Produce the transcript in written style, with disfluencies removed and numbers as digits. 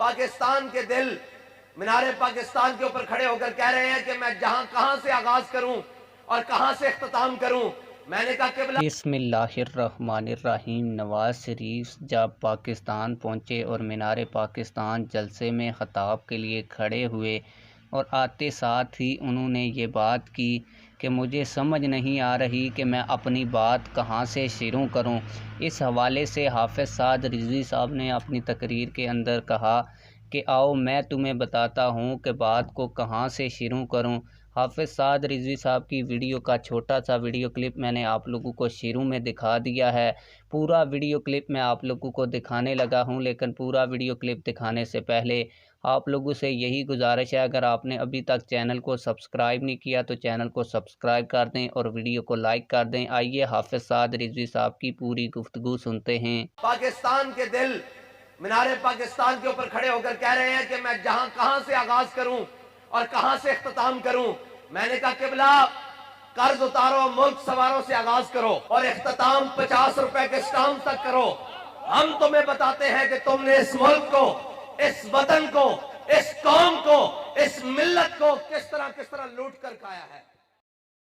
पाकिस्तान के दिल मीनारे पाकिस्तान के ऊपर खड़े होकर कह रहे हैं कि मैं कहां से आगाज करूं और कहां से इख्तिताम करूं। मैंने कहा कि बिस्मिल्लाहिर्रहमानिर्रहीम। नवाज शरीफ जब पाकिस्तान पहुंचे और मीनारे पाकिस्तान जलसे में ख़िताब के लिए खड़े हुए और आते साथ ही उन्होंने ये बात की कि मुझे समझ नहीं आ रही कि मैं अपनी बात कहां से शुरू करूं। इस हवाले से हाफ़िज़ साद रिज़वी साहब ने अपनी तकरीर के अंदर कहा कि आओ मैं तुम्हें बताता हूं कि बात को कहां से शुरू करूं। हाफ़िज़ साद रिज़वी साहब की वीडियो का छोटा सा वीडियो क्लिप मैंने आप लोगों को शुरू में दिखा दिया है। पूरा वीडियो क्लिप मैं आप लोगों को दिखाने लगा हूं, लेकिन पूरा वीडियो क्लिप दिखाने से पहले आप लोगों से यही गुजारिश है, अगर आपने अभी तक चैनल को सब्सक्राइब नहीं किया तो चैनल को सब्सक्राइब कर दें और वीडियो को लाइक कर दें। आइए हाफ़िज़ साद रिज़वी साहब की पूरी गुफ्तगू सुनते हैं। पाकिस्तान के दिल मीनारे पाकिस्तान के ऊपर खड़े होकर कह रहे हैं कि मैं कहां से आगाज करूं और कहां से इख्तिताम करूं। मैंने कहा किबला कर्ज उतारो, मुल्क सवारों से आगाज करो और इख्तिताम 50 रुपए के स्टाम्प तक करो। हम तुम्हें बताते हैं कि तुमने इस मुल्क को, इस वतन को, इस कौम को, इस मिल्लत को किस तरह लूट कर खाया है।